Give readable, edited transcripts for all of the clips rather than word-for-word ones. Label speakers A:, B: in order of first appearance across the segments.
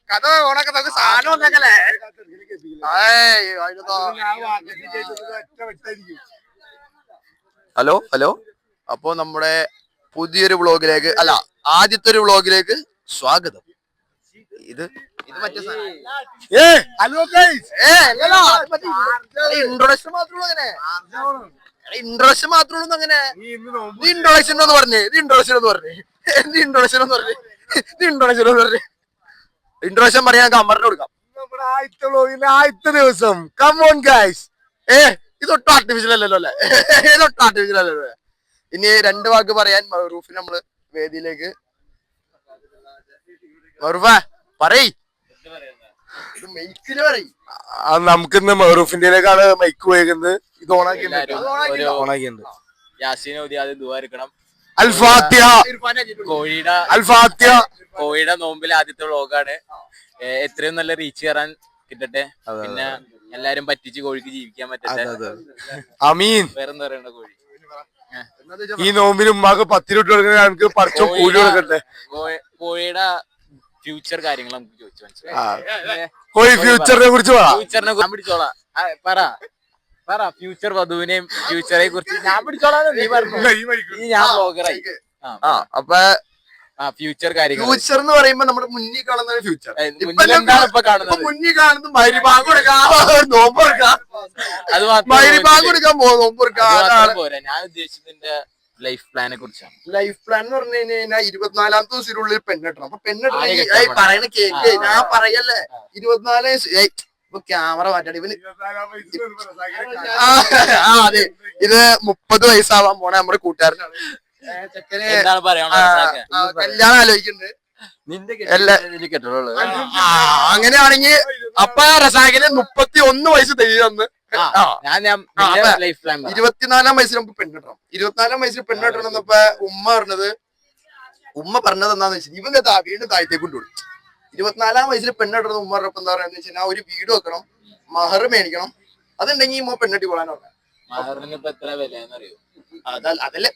A: കഥ ഓണൊക്കെ നമുക്ക് സാധനം ഒന്നേക്കല്ലേ. Hello hello. അപ്പൊ നമ്മുടെ പുതിയൊരു വ്ളോഗിലേക്ക് അല്ല ആദ്യത്തെ ഒരു വ്ളോഗിലേക്ക് സ്വാഗതം. ഇത് മറ്റേ ഇൻട്രൊഡക്ഷൻ മാത്രമേ അങ്ങനെ ഇൻട്രൊഡക്ഷൻ മാത്രമേ അങ്ങനെ ഇൻട്രൊഡക്ഷൻ എന്ന് പറഞ്ഞേ ഇൻട്രൊഡക്ഷൻ പറയാൻ കമ്മറിന് കൊടുക്കാം. നമ്മുടെ ആദ്യത്തെ ദിവസം കമോൺ ഗൈസ്. ഇതൊട്ടും ആർട്ടിഫിഷ്യൽ അല്ലല്ലോ അല്ലെ? ഇതൊട്ടും ആർട്ടിഫിഷ്യൽ അല്ലല്ലോ. ഇനി 2 വാക്ക് പറയാൻ മറൂഫിന് നമ്മള് വേദിയിലേക്ക്. മറൂഫ പറയ്. നമുക്കിന്ന് മറൂഫിന്റെക്കാണ് മൈക്ക് പോയത്. ഇത് ഓണാക്കിയിട്ടുണ്ട്.
B: കോഴിയുടെ നോമ്പിൽ ആദ്യത്തെ വ്ളോഗാണ്. എത്രയും നല്ല റീച്ച് കയറാൻ കിട്ടട്ടെ. പിന്നെ എല്ലാരും പറ്റിച്ച് കോഴിക്ക് ജീവിക്കാൻ പറ്റട്ടെ.
C: ആമീൻ.
B: വേറെന്താ പറയണ്ട കോഴി
C: ഈ നോമ്പിന് ഉമ്മാക്ക് 10 രൂപ കൊടുക്കണ പഠിച്ചോ കൂലി കൊടുക്കട്ടെ.
B: കോഴിയുടെ ഫ്യൂച്ചർ കാര്യങ്ങൾ നമുക്ക് ചോദിച്ചു മനസ്സിലായി.
C: കോഴി ഫ്യൂച്ചറിനെ കുറിച്ച്
B: ഞാൻ പിടിച്ചോളാം. പറ ഫ്യൂച്ചർ വധുവിനെയും ഫ്യൂച്ചറെ കുറിച്ച് ഞാൻ പിടിച്ചോളാം. നീ പറഞ്ഞു ഞാൻ ബ്ലോഗറായി.
A: അപ്പൊ
B: ഫ്യൂച്ചർ കാര്യങ്ങൾ.
A: ഫ്യൂച്ചർ എന്ന് പറയുമ്പോ നമ്മുടെ മുന്നിൽ കാണുന്ന ഫ്യൂച്ചർ.
B: എന്താണ് ഇപ്പൊ കാണുന്നത്?
A: മുന്നിൽ കാണുന്നത് മരിബാങ്ക് കൊടുക്കാം, നോമ്പ് കൊടുക്കാം.
B: അത്
A: മരിബാങ്ക് കൊടുക്കാൻ നോമ്പ് കൊടുക്കാം.
B: പോരാ, ഞാൻ ഉദ്ദേശിച്ചതിന്റെ ലൈഫ് പ്ലാനെ കുറിച്ചാണ്.
A: ലൈഫ് പ്ലാൻ എന്ന് പറഞ്ഞു കഴിഞ്ഞാൽ 24ാമത്തെ ദിവസത്തിനുള്ളിൽ പെണ്ണെട്ടണം. അപ്പൊ പെണ്ണെട്ടണം പറയണ കേക്ക് ഞാൻ പറയല്ലേ. 24 ഇപ്പൊ ക്യാമറ മാറ്റാണ് ഇവന്. അതെ, ഇത് 30 വയസ്സാവാൻ പോണ നമ്മുടെ കൂട്ടുകാരനാണ്. ചെക്കന് കല്യാണം ആലോചിക്കുന്നുണ്ട്. അങ്ങനെയാണെങ്കിൽ അപ്പൊ റസാഖിന് 31 വയസ്സ് തെയ്യന്ന്. 24ാം വയസ്സിൽ നമുക്ക് പെണ്ണിട്ടണം. 24ാം വയസ്സിൽ പെണ്ണിട്ടണം എന്നപ്പോ ഉമ്മ പറഞ്ഞത് എന്താന്ന് വെച്ചാൽ ഇവന്റെ വീണ്ടും താഴത്തേക്ക് കൊണ്ടുപോയി. 24ാം വയസ്സിൽ പെണ്ണിട്ടണം ഉമ്മ പറഞ്ഞപ്പോ എന്താ പറയാന്ന് വെച്ചാൽ ഒരു വീട് വെക്കണം, മഹർ മേടിക്കണം. അതുണ്ടെങ്കിൽ ഉമ്മ പെണ്ണെട്ടി കൊള്ളാനോ. അതല്ലേ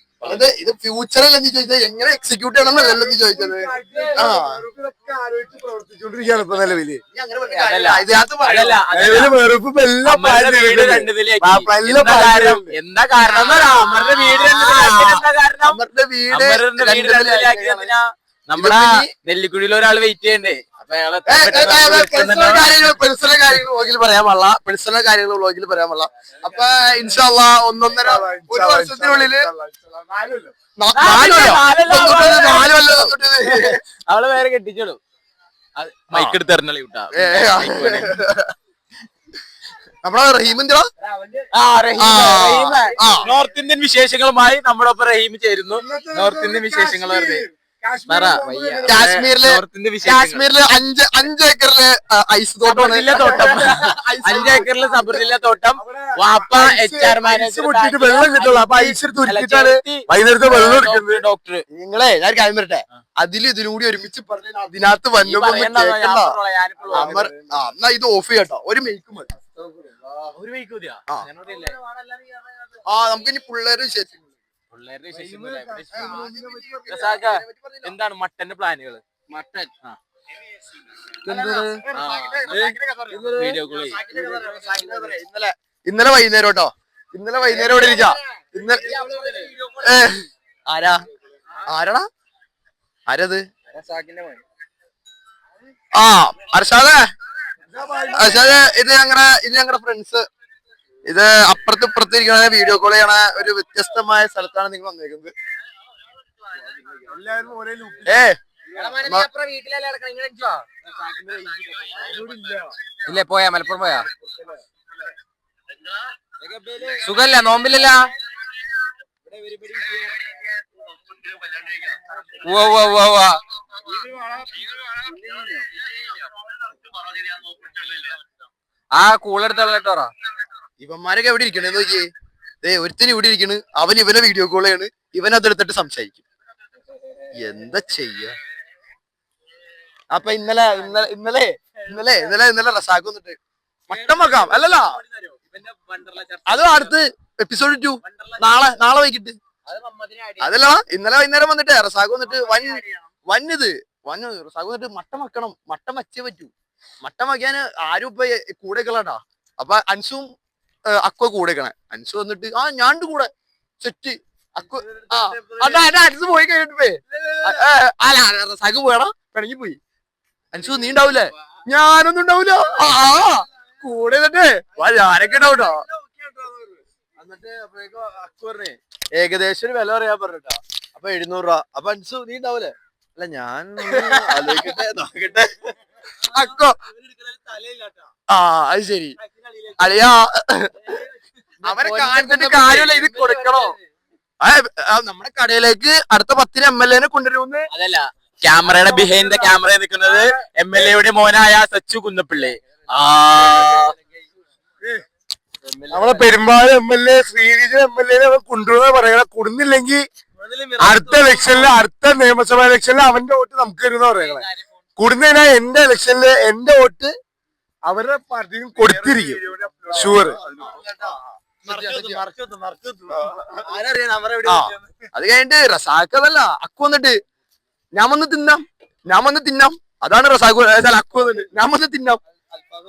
A: ഇത് ഫ്യൂച്ചർ അല്ലെന്ന് ചോദിച്ചത്, എങ്ങനെ എക്സിക്യൂട്ട് ചെയ്യണമെന്നല്ലോ ചോദിച്ചത്.
C: പ്രവർത്തിച്ചോണ്ടിരിക്കുകയാണ് ഇപ്പൊ നിലവില്.
B: എന്താ കാരണം? നമ്മുടെ നെല്ലിക്കുഴിയിൽ ഒരാൾ വെയിറ്റ് ചെയ്യണ്ടേ.
A: പേഴ്സണൽ കാര്യങ്ങൾ പറയാൻ പാടില്ല. അപ്പൊ ഇൻഷാ അല്ലാഹ് 1.5 വർഷത്തിനുള്ളില്
B: അവള് വേറെ കെട്ടിച്ചോളൂ. മൈക്ക് എടുത്ത് എറിഞ്ഞളി വിട്ടാ.
A: നമ്മളെ റഹീമിന്റെ
B: നോർത്ത് ഇന്ത്യൻ വിശേഷങ്ങളുമായി നമ്മുടെ ഒപ്പം റഹീം ചേരുന്നു. നോർത്ത് ഇന്ത്യൻ വിശേഷങ്ങൾ
A: കാശ്മീരില് 5 ഏക്കറില് ഐസ് തോട്ടം.
B: 5 ഏക്കറില് സബർജില്ല തോട്ടം. വാപ്പ HR മാനേജർ.
C: വെള്ളം കിട്ടുള്ളൂ. അപ്പൊ ഐസ് വൈകുന്നേരത്തെ വെള്ളം എടുക്കുന്നത്
B: ഡോക്ടർ.
A: നിങ്ങളെ ഞാൻ കാര്യം വരട്ടെ, ഇതിലും കൂടി ഒരുമിച്ച് പറഞ്ഞാൽ അതിനകത്ത് വന്നപ്പോ എന്നാ ഇത് ഓഫ് ചെയ്യട്ടോ. ഒരു മെയ്ക്ക് മതി. നമുക്കിനി പിള്ളേര് വിശേഷം.
B: എന്താണ് മട്ടന്റെ പ്ലാനുകള്? മട്ടൻ
A: ഇന്നലെ വൈകുന്നേരം കേട്ടോ. ഇന്നലെ വൈകുന്നേരം ഇവിടെ ഇരിക്കാം. ആരാടാ ആരത്? അർഷാദേ, ഇത് ഞങ്ങളുടെ ഫ്രണ്ട്സ്. ഇത് അപ്പുറത്ത് ഇരിക്കണ വീഡിയോ കോൾ ചെയ്യണ ഒരു വ്യത്യസ്തമായ സ്ഥലത്താണ് നിങ്ങൾ വന്നേക്കുന്നത്.
B: ഇല്ലേ പോയാ മലപ്പുറം പോയാ സുഖല്ല നോമ്പില്ലല്ല. ആ കൂളെടുത്തോളാം കേട്ടോറാ.
A: ഇവന്മാരൊക്കെ എവിടെ ഇരിക്കണേന്ന് നോക്കിയേ. ഒരുത്തിന് ഇവിടെ ഇരിക്കണ്, ഇവനെ വീഡിയോ കോൾ ചെയ്യാണ്, ഇവൻ അതെടുത്തിട്ട് സംസാരിക്കും. എന്താ ചെയ്യ? അപ്പൊ ഇന്നലെ റസാഖ് വന്നിട്ട് മട്ടം വെക്കാം അല്ലല്ലോ. അത് അടുത്ത് എപ്പിസോഡ് 2 നാളെ വൈകിട്ട്. അതല്ല, ഇന്നലെ വൈകുന്നേരം വന്നിട്ട് റസാഖ് വന്നിട്ട് വന്നത് റസാഖ് വന്നിട്ട് മട്ടം വെക്കണം, മട്ടം വച്ചേ പറ്റൂ. മട്ടം വയ്ക്കാന് ആരും ഇപ്പൊ കൂടെ കളാട്ടാ. അപ്പൊ അൻസും അക്വ കൂടെ കളെ. അൻസു വന്നിട്ട് ഞാണ്ട് കൂടെ സെറ്റ് അക്വ അൻസ് പോയി കഴിഞ്ഞിട്ടേ റസാഖ് പോയടാ, പിണങ്ങി പോയി. അൻസു നീ ഉണ്ടാവൂലേ? ഞാനൊന്നും ഉണ്ടാവൂല. കൂടെ തന്നെ ഞാനൊക്കെ ഉണ്ടാവൂട്ടോ. എന്നിട്ട് അപ്പോഴേക്കും അക്കു പറഞ്ഞേ ഏകദേശം ഒരു വില പറയാൻ പറഞ്ഞിട്ടാ. അപ്പൊ 700 രൂപ. അപ്പൊ അൻസു നീ ഉണ്ടാവൂലേ? അല്ല ഞാൻ ആലോചിക്കട്ടെ നോക്കട്ടെ. അക്കോ അത് ശരി അളിയാ, അവരെ കാണിച്ചിട്ട് കാര്യമല്ല, ഇത് കൊടുക്കണോ? നമ്മുടെ കടയിലേക്ക് അടുത്ത 10 MLA കൊണ്ടുവരുമെന്ന്.
B: അതല്ല, ക്യാമറയുടെ ബിഹൈൻഡ് ദ ക്യാമറ നിൽക്കുന്നത് MLA മോനായ സച്ചു കുന്നപ്പിള്ളി.
C: നമ്മളെ പെരുമ്പാവൂർ MLA ശ്രീവിജയ MLA കൊണ്ടുവരുന്ന പറയണ. കൊടുന്നില്ലെങ്കിൽ അടുത്ത ഇലക്ഷനില്, അടുത്ത നിയമസഭാ ഇലക്ഷനിൽ അവന്റെ വോട്ട് നമുക്ക് തരുന്ന പറയണേ. കൊടുന്നതിനാ എന്റെ ഇലക്ഷനില് എന്റെ വോട്ട് അവരുടെ പാർട്ടിക്ക് കൊടുത്തിരിക്കും ഷുവർ.
A: അത് കഴിഞ്ഞിട്ട് റസാഖ് അതല്ല അക്കു വന്നിട്ട് ഞാൻ വന്ന് തിന്നാം. അതാണ് റസാഖ് അക്കു വന്നിട്ട് ഞാൻ വന്ന് തിന്നാം.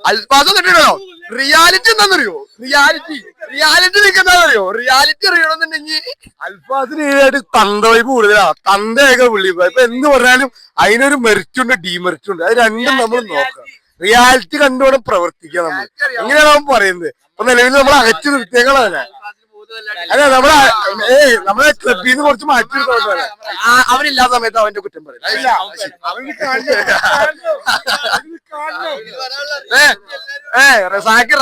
A: അൽഫാസ് വന്നിട്ടുണ്ടോ? റിയാലിറ്റി എന്താണെന്നറിയോ? റിയാലിറ്റി നിൽക്കുന്നറിയോ? റിയാലിറ്റി അറിയണമെന്നുണ്ടെങ്കിൽ
C: അൽഫാസിന് ഈടായിട്ട് തന്ത വൈബ് കൂടുതലാ. തന്തയൊക്കെ പുള്ളി ഇപ്പൊ എന്ത് പറഞ്ഞാലും അതിനൊരു മെറിറ്റുണ്ട്, ഡീമെറിറ്റുണ്ട്. അത് രണ്ടും നമ്മൾ നോക്കാം. റിയാലിറ്റി കണ്ടുകൊണ്ട് പ്രവർത്തിക്കുക. നമ്മൾ എങ്ങനെയാണ് അവൻ പറയുന്നത്? അപ്പൊ നിലവിൽ നമ്മൾ അകറ്റി നിർത്തിയേക്കളല്ലേ? അല്ല നമ്മളെ ക്ലബിൽ നിന്ന് കുറച്ച് മാറ്റി നിർത്തോളെ.
A: അവനില്ലാത്ത സമയത്ത് അവന്റെ കുറ്റം പറയും. റസാഖ്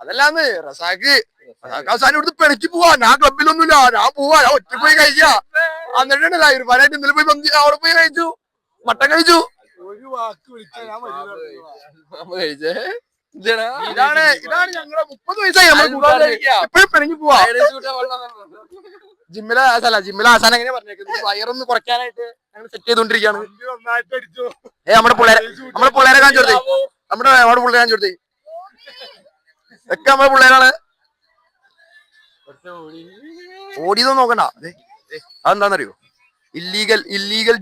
A: അതല്ലാന്ന് റസാഖ് അവസാനം ഇവിടുത്തെ പിണക്കി പോവാ. ഞാൻ ക്ലബിലൊന്നുമില്ല, ഞാൻ പോവാ, ഞാൻ ഒറ്റ പോയി കഴിക്കാ. എന്നിട്ടുണ്ടല്ല ഇർഫാനായിട്ട് ഇന്നലെ പോയി അവിടെ പോയി കഴിച്ചു, മട്ടൻ കഴിച്ചു.
C: ഒരു വാക്ക് വിളിച്ചാൽ
A: കഴിച്ചേ. ഇതാണ് ഞങ്ങളെ 30 വയസ്സായി എപ്പോഴും പിണങ്ങി പോവാ. ജിമ്മിലെ ആസാൻ എങ്ങനെ പറഞ്ഞേക്കുന്നത്? വയറൊന്ന് കുറയ്ക്കാനായിട്ട് ഞങ്ങൾ സെറ്റ് ചെയ്തോണ്ടിരിക്കാണ്. നമ്മുടെ പിള്ളേരെ കാണിച്ചു കൊടുത്തേ. നമ്മുടെ പിള്ളേരെ കാണിച്ചു കൊടുത്തേ. ഒക്കെ നമ്മുടെ പിള്ളേരാണ്. ഓടിയതൊന്നും നോക്കണ്ട. അതെന്താന്നറിയോ? ഇല്ലീഗൽ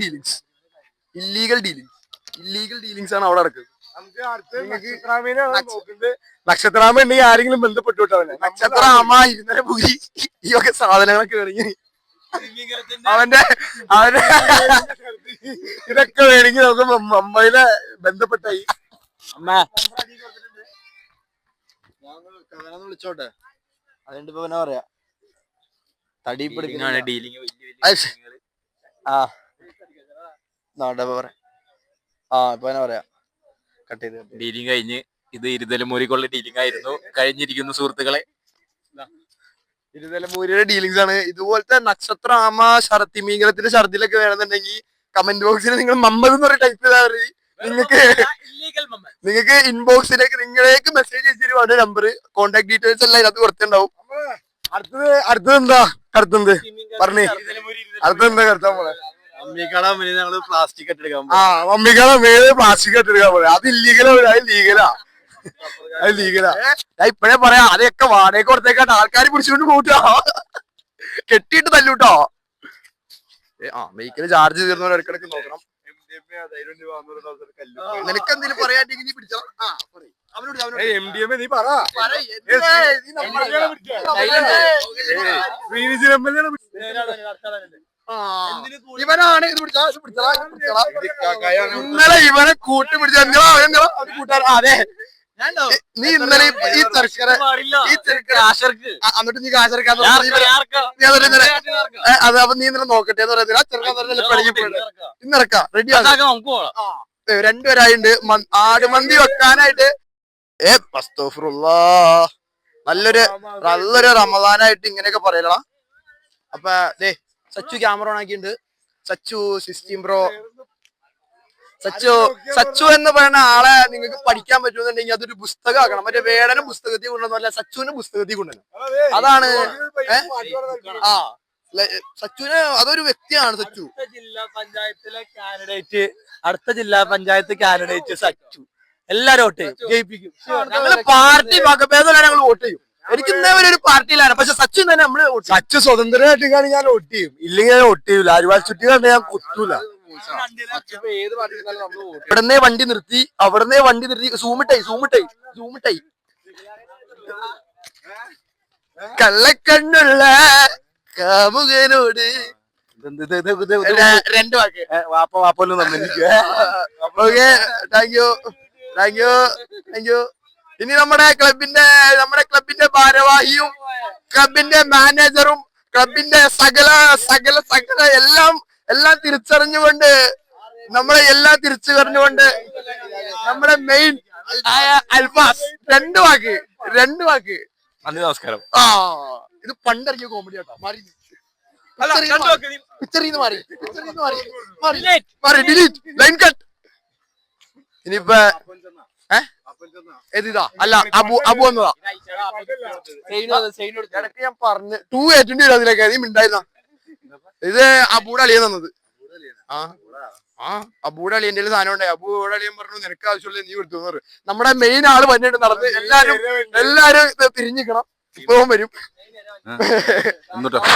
A: ഡീലിങ്സ് ആണ് അവിടെ നടക്കുന്നത്.
C: നക്ഷത്രാമ ഉണ്ടെങ്കിൽ ആരെങ്കിലും ബന്ധപ്പെട്ടുവിട്ടവനെ.
A: നക്ഷത്രാമ ഇന്നലെ പൂരി ഈ ഒക്കെ സാധനങ്ങളൊക്കെ വേണമെങ്കിൽ അവന്റെ
C: ഇതൊക്കെ വേണമെങ്കിൽ നമുക്ക് മുംബൈയിലെ ബന്ധപ്പെട്ടായി.
A: വിളിച്ചോട്ടെ. അതുകൊണ്ട് ഇപ്പൊ എന്നാ പറയാ, തടിപ്പെടുക്കുന്ന
B: ഡീലിംഗ്
A: ഇപ്പൊ എന്നാ പറയാ, കട്ട് ചെയ്ത്
B: ഡീലിംഗ് കഴിഞ്ഞ് ഇത് ഇരുതലമൂരിക്കുള്ള ഡീലിംഗ് ആയിരുന്നു. കഴിഞ്ഞിരിക്കുന്നു സുഹൃത്തുക്കളെ.
A: ഇരുതലമൂരിയുടെ ഡീലിങ്സ് ആണ്. ഇതുപോലത്തെ നക്ഷത്ര ആമ ഷർത്തിമീങ്കലത്തിന്റെ ഷർദിലൊക്കെ വേണമെന്നുണ്ടെങ്കിൽ കമന്റ് ബോക്സിൽ നിങ്ങൾ മമ്മദ് എന്ന് പറഞ്ഞ ടൈപ്പ് ചെയ്താൽ മതി. നിങ്ങൾക്ക് ഇൻബോക്സിലേക്ക് നിങ്ങളേക്ക് മെസ്സേജ് അയച്ചിരുവാണ്. നമ്പർ, കോൺടാക്ട് ഡീറ്റെയിൽസ് എല്ലാം ഇതിനകത്ത് കൊടുത്തിട്ടുണ്ടാവും.
C: അടുത്തതെന്താ കറുത്തത് പറഞ്ഞേ? അടുത്തെന്താ കറുത്താൻ പോലെ?
A: മമ്മിക്കട ഞങ്ങള് പ്ലാസ്റ്റിക് എടുക്കാൻ
C: മമ്മിക്കട മേലെ പ്ലാസ്റ്റിക് എടുക്കാൻ പോലെ. അത് ഇല്ലീഗലാ? അത് ലീഗലാ.
A: ഞാൻ ഇപ്പഴേ പറയാം, അതൊക്കെ വാടക കൊടുത്തേക്കാട്ട് ആൾക്കാർ പിടിച്ചുകൊണ്ട് പോട്ടോ, കെട്ടിയിട്ട് തല്ലൂട്ടോ. വെഹിക്കിള് ചാർജ് തീർന്നവർ ഇടക്കിടക്ക് നോക്കണം. നിനക്ക് എന്തെങ്കിലും പറയാണ്ടെങ്കിൽ നീ പിടിച്ചോ.
C: നീ പറ.
A: ഇവനാണ് ഇത് ഇന്നലെ ഇവനെ കൂട്ടി പിടിച്ച കൂട്ടുകാർ. അതെ, നീ ഇന്നലെ ഈ ചെറുക്കനെ എന്നിട്ട് നീ കാശെടുക്കാന്ന് അത് അപ്പൊ നീ ഇന്നലെ നോക്കട്ടെ എന്ന് പറയുന്നത്. ആ ചെറുക്കാൻ ഇന്നിറക്കാം, റെഡി ആക്കാം. രണ്ടുപേരായിട്ടുണ്ട് ആടുമന്തി വെക്കാനായിട്ട്. നല്ലൊരു റമദാനായിട്ട് ഇങ്ങനെയൊക്കെ പറയലടാ. അപ്പൊ ദേ സച്ചു ക്യാമറ ഓൺ ആക്കിയിട്ടുണ്ട്. സച്ചു 16 Pro. സച്ചു എന്ന് പറയുന്ന ആളെ നിങ്ങൾക്ക് പഠിക്കാൻ പറ്റുമെന്നുണ്ടെങ്കിൽ അതൊരു പുസ്തകം ആക്കണം. മറ്റേ വേടനും പുസ്തകത്തിൽ കൊണ്ടുവന്നല്ല, സച്ചുവിന്റെ പുസ്തകത്തിൽ കൊണ്ടുവരണം. അതാണ് സച്ചുവിന് അതൊരു വ്യക്തിയാണ് സച്ചു.
D: അടുത്ത ജില്ലാ പഞ്ചായത്ത് കാൻഡിഡേറ്റ് സച്ചു. എല്ലാരും വോട്ട് ചെയ്യും, ജയിപ്പിക്കും.
A: ഞങ്ങള് പാർട്ടി വകഭേദമല്ല, ഞങ്ങൾ വോട്ട് ചെയ്യും. എനിക്ക് ഇന്നേവരെ ഒരു പാർട്ടിയിലാണ്, പക്ഷെ സച്ചു തന്നെ നമ്മള്
C: സച്ചു സ്വതന്ത്രമായിട്ട് ഞാൻ വോട്ട് ചെയ്യും. ഇല്ലെങ്കിൽ ഞാൻ വോട്ട് ചെയ്യൂല. അരിവാൾ ചുറ്റി കണ്ട് ഞാൻ കുത്തൂല.
A: ഇവിടുന്നേ വണ്ടി നിർത്തി സൂമിട്ടായി കള്ളക്കണ്ണുള്ള കാമുകനോട് രണ്ട് വാക്ക്.
C: വാപ്പൊന്നും തന്നിരിക്കുക.
A: Okay, thank you. ഇനി നമ്മുടെ ക്ലബിന്റെ ഭാരവാഹിയും ക്ലബിന്റെ മാനേജറും ക്ലബിന്റെ സകല എല്ലാം തിരിച്ചറിഞ്ഞുകൊണ്ട് നമ്മുടെ മെയിൻ ആയ അൽഫാസ് രണ്ട് വാക്ക്.
C: നന്ദി, നമസ്കാരം.
A: ഇത് പണ്ടിറങ്ങിയ കോമഡി ആട്ടോ. മാറി ഡിലീറ്റ് ലൈൻ കട്ട്. ഇനിയിപ്പോ ഏതാ അല്ല അബു വന്നതാ. ഇടയ്ക്ക് ഞാൻ പറഞ്ഞു 2 ഏറ്റേണ്ടി വരും അതിലേക്ക്. നീ മിണ്ടായിരുന്ന ഇത് അബൂടെ അളിയൻ തന്നത്. അബൂടെ അളിയന്റെ സാധനം ഉണ്ടായി. അബൂടെ അളിയൻ പറഞ്ഞു നിനക്ക് ആവശ്യമുള്ള നീ എടുത്തു പറഞ്ഞു. നമ്മുടെ മെയിൻ ആള് വന്നിട്ട് നടന്ന് എല്ലാരും തിരിഞ്ഞിക്കണം. ഇപ്പവും വരും.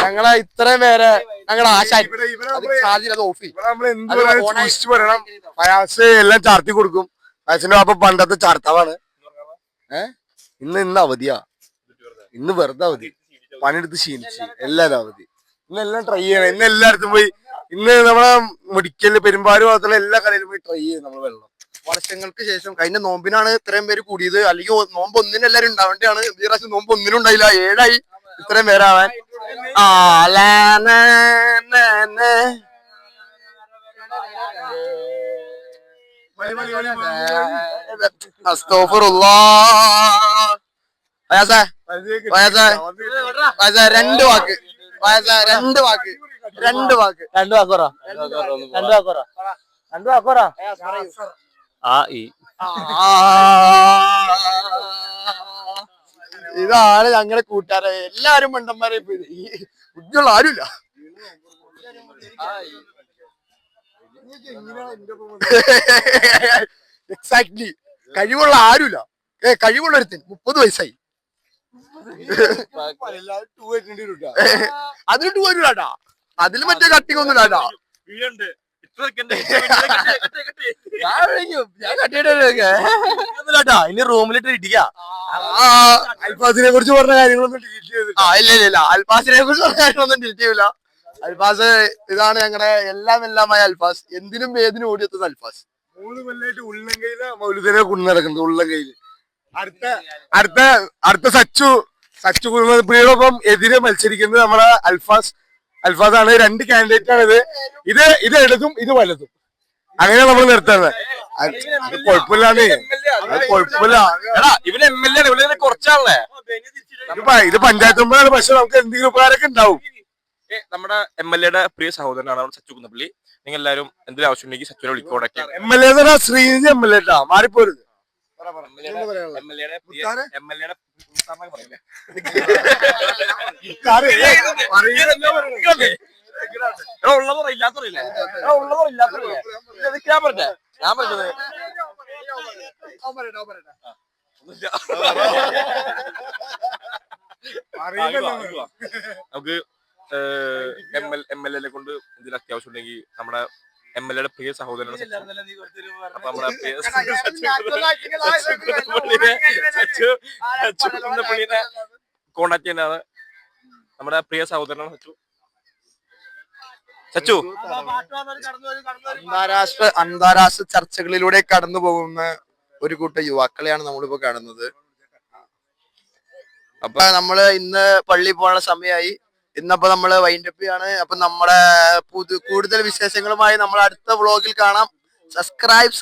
A: ഞങ്ങളെ ഇത്രയും പേരെ ഞങ്ങളെ ആശാരി
C: ഫയാസ് എല്ലാം ചാർത്തി കൊടുക്കും. ഫയാസിന്റെ അപ്പൊ പണ്ടത്തെ ചാർത്താവാണ്. ഇന്ന് അവധിയാ. ഇന്ന് വെറുതെ അവധി. പണിയെടുത്ത് ക്ഷീണിച്ച് എല്ലാരും അവധി. ഇന്നെല്ലാം ട്രൈ ചെയ്യണം. ഇന്ന് എല്ലായിടത്തും പോയി. ഇന്ന് നമ്മളെ മെഡിക്കലില് പെരുമ്പാവൂർ ഭാഗത്തുള്ള എല്ലാ കടയിലും പോയി ട്രൈ ചെയ്യും നമ്മൾ വെള്ളം.
A: വർഷങ്ങൾക്ക് ശേഷം കഴിഞ്ഞ നോമ്പിനാണ് ഇത്രയും പേര് കൂടിയത്. അല്ലെങ്കിൽ നോമ്പ് ഒന്നിനും എല്ലാരും ഉണ്ടാവേണ്ടതാണ്. ഈ പ്രാവശ്യം നോമ്പ് ഒന്നിനും ഉണ്ടായില്ല. 7 ആയി ഇത്രയും പേരാവാൻ. രണ്ട് വാക്ക്. ഇതാണ് ഞങ്ങളെ കൂട്ടുകാരെ. എല്ലാരും മണ്ടന്മാരെ ബുദ്ധിയുള്ള ആരുമില്ല. എക്സാക്ട്ലി. കഴിവുള്ള ആരുമില്ല. കഴിവുള്ള ഒരുത്തൻ 30 വയസ്സായി. അതിന് 2 വരൂലാട്ടാ. അതിൽ മറ്റേ കട്ടിങ് ഒന്നും ഇല്ലാട്ടാ.
D: ഇനി റൂമിലിട്ട് ഇടിക്ക.
C: അൽഫാസിനെ കുറിച്ച് പറഞ്ഞ കാര്യങ്ങളൊന്നും ഡിലീറ്റ് ചെയ്തില്ല.
A: ഇല്ല അൽഫാസിനെ കുറിച്ച് പറഞ്ഞ കാര്യങ്ങളൊന്നും ഡിലീറ്റ് ചെയ്യൂല. അൽഫാസ് ഇതാണ് ഞങ്ങളുടെ എല്ലാമായ അൽഫാസ്. എന്തിനും ഏതിനും ഓടിയെത്തുന്ന അൽഫാസ്.
C: 3 കൊല്ലായിട്ട് ഉള്ളംകൈയില് മൗലിദിനെ കൊണ്ടു നടക്കുന്നത്. ഉള്ളംകൈയില് അടുത്ത സച്ചു കുടുംബത്തിനൊപ്പം എതിരെ മത്സരിക്കുന്നത് നമ്മുടെ അൽഫാസാണ്. 2 കാൻഡിഡേറ്റ് ആണ് ഇത് ഇടതും ഇത് വലതും. അങ്ങനെ നമ്മൾ നിർത്തുന്നത്. കുഴപ്പമില്ലാന്നേ. കുഴപ്പമില്ല.
B: ഇവന് MLA ആണ്. ഇവനെ കുറച്ചാണല്ലേ.
C: ഇത് പഞ്ചായത്ത് മെമ്പറാണ്. പക്ഷെ നമുക്ക് എന്തെങ്കിലും ഉപകാരമൊക്കെ ഉണ്ടാവും.
E: നമ്മുടെ MLA പ്രിയ സഹോദരനാണ് സച്ചു കുന്നപ്പള്ളി. നിങ്ങൾ എല്ലാവരും എന്തെങ്കിലും ആവശ്യമുണ്ടെങ്കിൽ സച്ചുവിനെ വിളിക്കോടൊക്കെ.
C: MLA Srinidhi MLA മാറിപ്പോരുത്.
E: നമുക്ക് MLA കൊണ്ട് എന്തെങ്കിലും അത്യാവശ്യം ഉണ്ടെങ്കിൽ നമ്മുടെ MLA പ്രിയ സഹോദരനാണ്. അപ്പൊ നമ്മുടെ സച്ചുപള്ളിനെ കോണ്ടാക്ട് ചെയ്യുന്നതാണ്. നമ്മുടെ പ്രിയ സഹോദരനാണ് സച്ചു.
A: അന്താരാഷ്ട്ര ചർച്ചകളിലൂടെ കടന്നു പോകുന്ന ഒരു കൂട്ടം യുവാക്കളെയാണ് നമ്മളിപ്പോ കാണുന്നത്. അപ്പൊ നമ്മള് ഇന്ന് പള്ളിയിൽ പോകാനുള്ള സമയമായി. ഇന്നപ്പോ നമ്മള് വൈൻഡപ്പ് ചെയ്യാണ്. അപ്പൊ നമ്മുടെ കൂടുതൽ വിശേഷങ്ങളുമായി നമ്മൾ അടുത്ത വ്ളോഗിൽ കാണാം. സബ്സ്ക്രൈബ്.